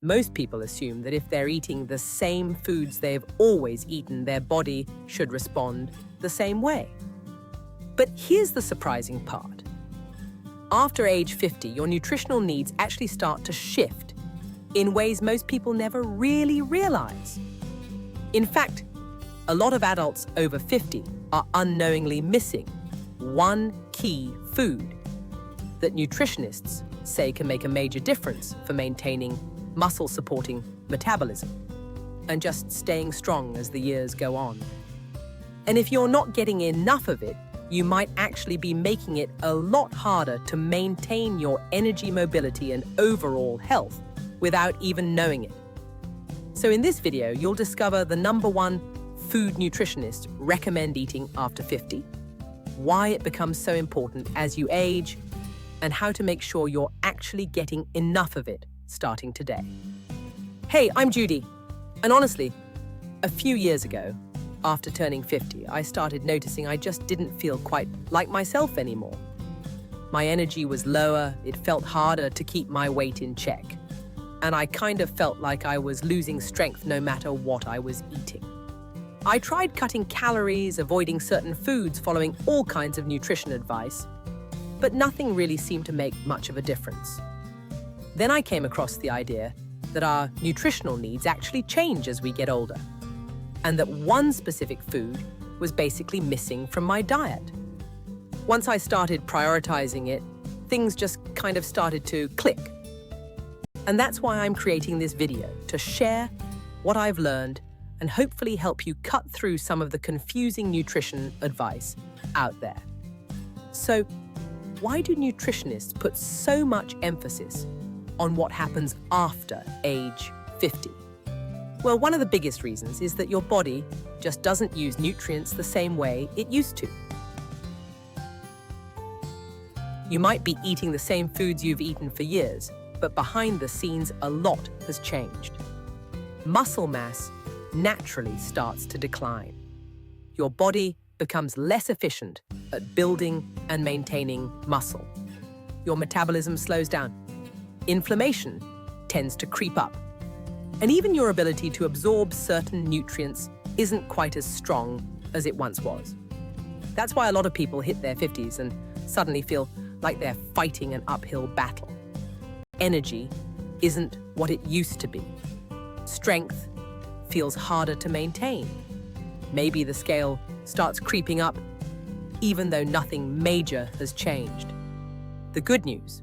Most people assume that if they're eating the same foods they've always eaten, their body should respond the same way. But here's the surprising part. After age 50, your nutritional needs actually start to shift in ways most people never really realize. In fact, a lot of adults over 50 are unknowingly missing one key food that nutritionists say can make a major difference for maintaining muscle-supporting metabolism and just staying strong as the years go on. And if you're not getting enough of it, you might actually be making it a lot harder to maintain your energy, mobility, and overall health without even knowing it. So in this video, you'll discover the #1 food nutritionists recommend eating after 50, why it becomes so important as you age, and how to make sure you're actually getting enough of it starting today. Hey, I'm Judy. And honestly, a few years ago, after turning 50, I started noticing I just didn't feel quite like myself anymore. My energy was lower, it felt harder to keep my weight in check, and I kind of felt like I was losing strength no matter what I was eating. I tried cutting calories, avoiding certain foods, following all kinds of nutrition advice, but nothing really seemed to make much of a difference. Then I came across the idea that our nutritional needs actually change as we get older, and that one specific food was basically missing from my diet. Once I started prioritizing it, things just kind of started to click. And that's why I'm creating this video, to share what I've learned and hopefully help you cut through some of the confusing nutrition advice out there. So, why do nutritionists put so much emphasis on what happens after age 50? Well, one of the biggest reasons is that your body just doesn't use nutrients the same way it used to. You might be eating the same foods you've eaten for years, but behind the scenes, a lot has changed. Muscle mass naturally starts to decline. Your body becomes less efficient at building and maintaining muscle. Your metabolism slows down. Inflammation tends to creep up. And even your ability to absorb certain nutrients isn't quite as strong as it once was. That's why a lot of people hit their 50s and suddenly feel like they're fighting an uphill battle. Energy isn't what it used to be. Strength feels harder to maintain. Maybe the scale starts creeping up, even though nothing major has changed. The good news: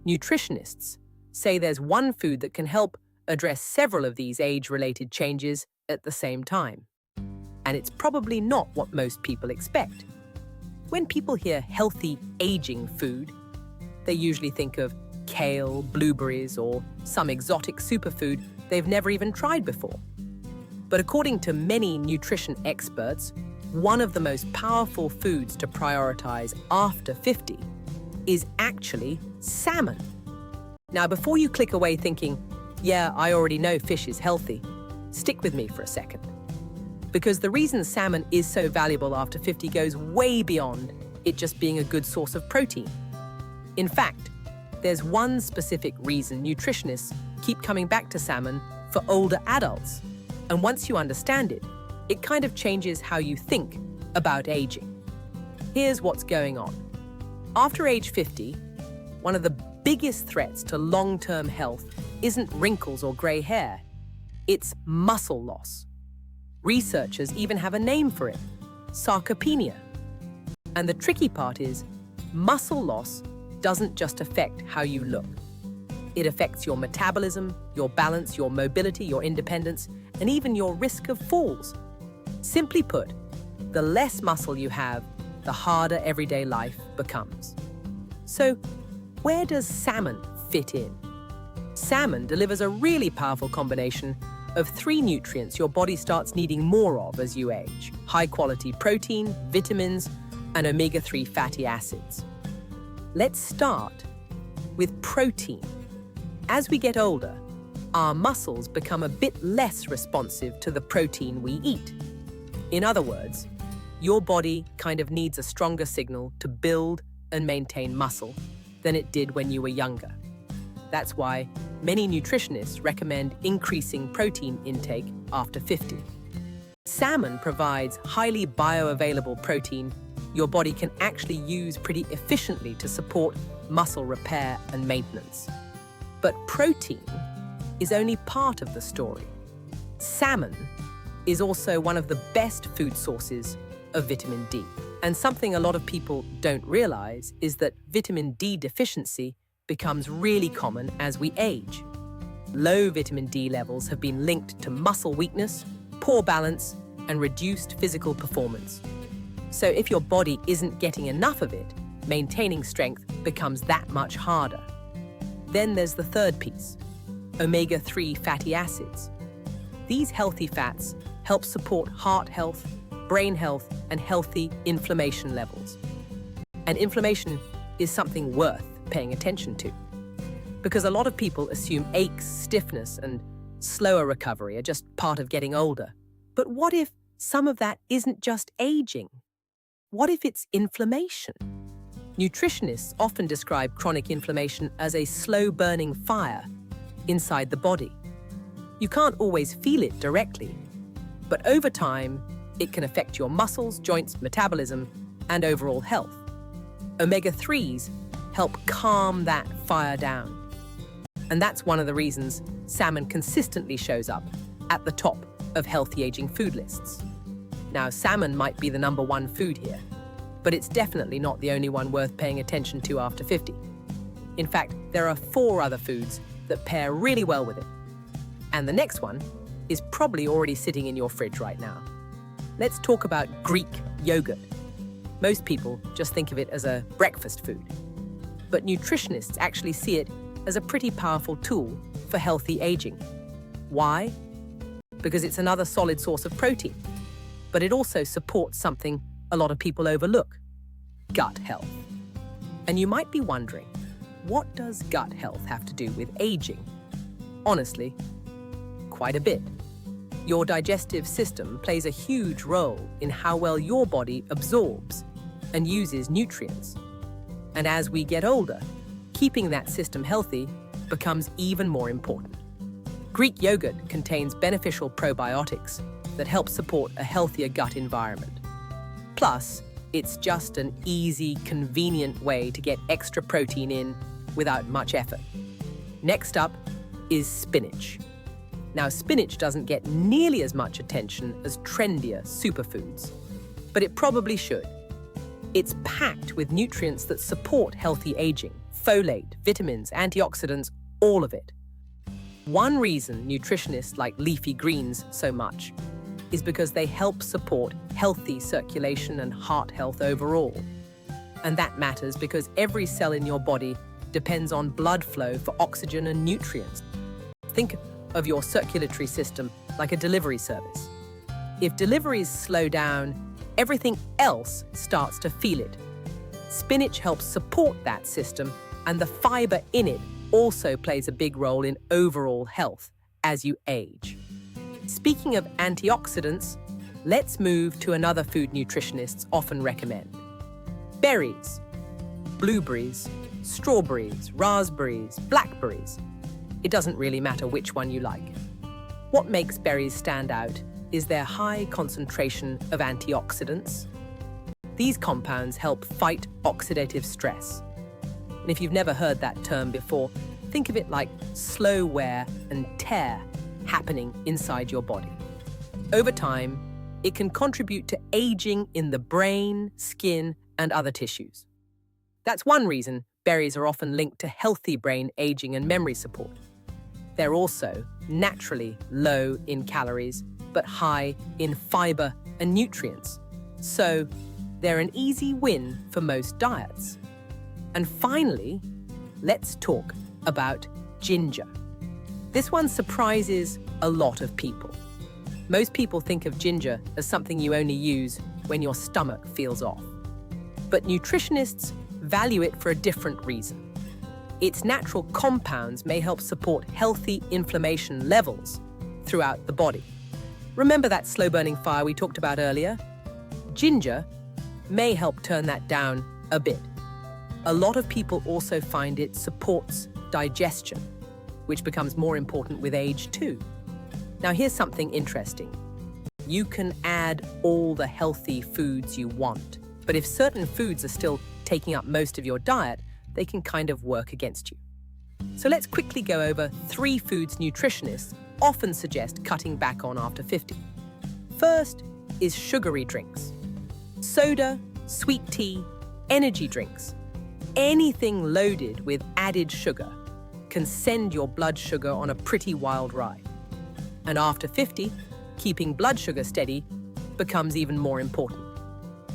nutritionists say there's one food that can help address several of these age-related changes at the same time. And it's probably not what most people expect. When people hear healthy aging food, they usually think of kale, blueberries, or some exotic superfood they've never even tried before. But according to many nutrition experts, one of the most powerful foods to prioritize after 50 is actually salmon. Now, before you click away thinking, yeah, I already know fish is healthy, stick with me for a second. Because the reason salmon is so valuable after 50 goes way beyond it just being a good source of protein. In fact, there's one specific reason nutritionists keep coming back to salmon for older adults. And once you understand it, it kind of changes how you think about aging. Here's what's going on. After age 50, one of the biggest threats to long-term health isn't wrinkles or gray hair. It's muscle loss. Researchers even have a name for it: sarcopenia. And the tricky part is, muscle loss doesn't just affect how you look. It affects your metabolism, your balance, your mobility, your independence, and even your risk of falls. Simply put, the less muscle you have, the harder everyday life becomes. So, where does salmon fit in? Salmon delivers a really powerful combination of 3 nutrients your body starts needing more of as you age: high-quality protein, vitamins, and omega-3 fatty acids. Let's start with protein. As we get older, our muscles become a bit less responsive to the protein we eat. In other words, your body kind of needs a stronger signal to build and maintain muscle than it did when you were younger. That's why many nutritionists recommend increasing protein intake after 50. Salmon provides highly bioavailable protein your body can actually use pretty efficiently to support muscle repair and maintenance. But protein is only part of the story. Salmon is also one of the best food sources of vitamin D. And something a lot of people don't realize is that vitamin D deficiency becomes really common as we age. Low vitamin D levels have been linked to muscle weakness, poor balance, and reduced physical performance. So if your body isn't getting enough of it, maintaining strength becomes that much harder. Then there's the third piece, omega-3 fatty acids. These healthy fats help support heart health, brain health, and healthy inflammation levels. And inflammation is something worth paying attention to, because a lot of people assume aches, stiffness, and slower recovery are just part of getting older. But what if some of that isn't just aging? What if it's inflammation? Nutritionists often describe chronic inflammation as a slow-burning fire inside the body. You can't always feel it directly, but over time, it can affect your muscles, joints, metabolism, and overall health. Omega-3s help calm that fire down. And that's one of the reasons salmon consistently shows up at the top of healthy aging food lists. Now, salmon might be the #1 food here, but it's definitely not the only one worth paying attention to after 50. In fact, there are 4 other foods that pair really well with it. And the next one is probably already sitting in your fridge right now. Let's talk about Greek yogurt. Most people just think of it as a breakfast food, but nutritionists actually see it as a pretty powerful tool for healthy aging. Why? Because it's another solid source of protein, but it also supports something a lot of people overlook: gut health. And you might be wondering, what does gut health have to do with aging? Honestly, quite a bit. Your digestive system plays a huge role in how well your body absorbs and uses nutrients. And as we get older, keeping that system healthy becomes even more important. Greek yogurt contains beneficial probiotics that help support a healthier gut environment. Plus, it's just an easy, convenient way to get extra protein in without much effort. Next up is spinach. Now, spinach doesn't get nearly as much attention as trendier superfoods, but it probably should. It's packed with nutrients that support healthy aging: folate, vitamins, antioxidants, all of it. One reason nutritionists like leafy greens so much is because they help support healthy circulation and heart health overall. And that matters because every cell in your body depends on blood flow for oxygen and nutrients. Think of your circulatory system like a delivery service. If deliveries slow down, everything else starts to feel it. Spinach helps support that system, and the fiber in it also plays a big role in overall health as you age. Speaking of antioxidants, let's move to another food nutritionists often recommend: berries, blueberries, strawberries, raspberries, blackberries. It doesn't really matter which one you like. What makes berries stand out is their high concentration of antioxidants. These compounds help fight oxidative stress. And if you've never heard that term before, think of it like slow wear and tear happening inside your body. Over time, it can contribute to aging in the brain, skin, and other tissues. That's one reason berries are often linked to healthy brain aging and memory support. They're also naturally low in calories, but high in fiber and nutrients. So they're an easy win for most diets. And finally, let's talk about ginger. This one surprises a lot of people. Most people think of ginger as something you only use when your stomach feels off. But nutritionists value it for a different reason. Its natural compounds may help support healthy inflammation levels throughout the body. Remember that slow-burning fire we talked about earlier? Ginger may help turn that down a bit. A lot of people also find it supports digestion. which becomes more important with age too. Now here's something interesting. You can add all the healthy foods you want, but if certain foods are still taking up most of your diet, they can kind of work against you. So let's quickly go over 3 foods nutritionists often suggest cutting back on after 50. First is sugary drinks. Soda, sweet tea, energy drinks. Anything loaded with added sugar can send your blood sugar on a pretty wild ride. And after 50, keeping blood sugar steady becomes even more important.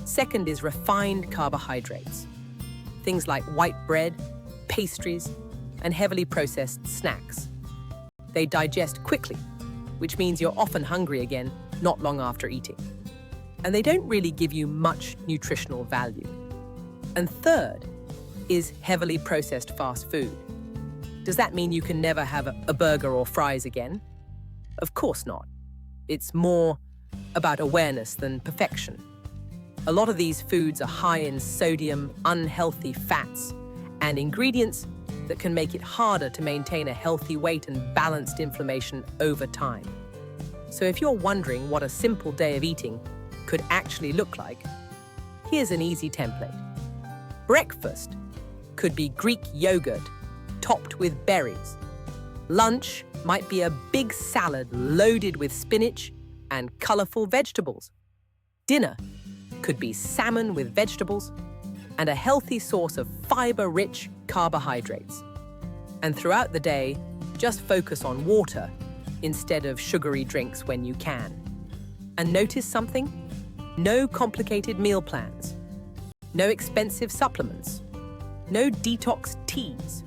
Second is refined carbohydrates. Things like white bread, pastries, and heavily processed snacks. They digest quickly, which means you're often hungry again not long after eating. And they don't really give you much nutritional value. And third is heavily processed fast food. Does that mean you can never have a burger or fries again? Of course not. It's more about awareness than perfection. A lot of these foods are high in sodium, unhealthy fats, and ingredients that can make it harder to maintain a healthy weight and balanced inflammation over time. So if you're wondering what a simple day of eating could actually look like, here's an easy template. Breakfast could be Greek yogurt topped with berries. Lunch might be a big salad loaded with spinach and colorful vegetables. Dinner could be salmon with vegetables and a healthy source of fiber-rich carbohydrates. And throughout the day, just focus on water instead of sugary drinks when you can. And notice something? No complicated meal plans. No expensive supplements. No detox teas.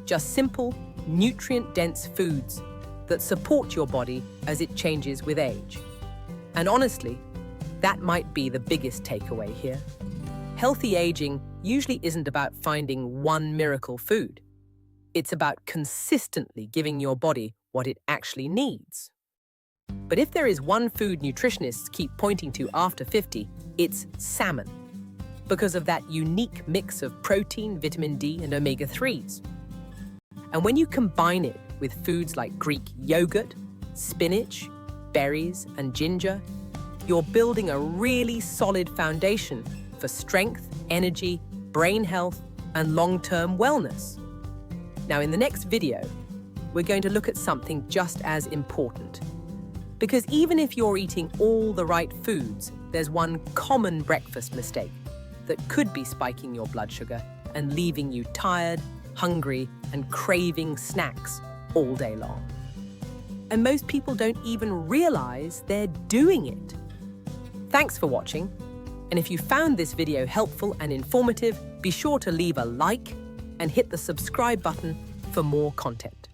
Just simple, nutrient-dense foods that support your body as it changes with age. And honestly, that might be the biggest takeaway here. Healthy aging usually isn't about finding one miracle food. It's about consistently giving your body what it actually needs. But if there is one food nutritionists keep pointing to after 50, it's salmon, because of that unique mix of protein, vitamin D, and omega-3s. And when you combine it with foods like Greek yogurt, spinach, berries, and ginger, you're building a really solid foundation for strength, energy, brain health, and long-term wellness. Now, in the next video, we're going to look at something just as important. Because even if you're eating all the right foods, there's one common breakfast mistake that could be spiking your blood sugar and leaving you tired, hungry, and craving snacks all day long. And most people don't even realize they're doing it. Thanks for watching. And if you found this video helpful and informative, be sure to leave a like and hit the subscribe button for more content.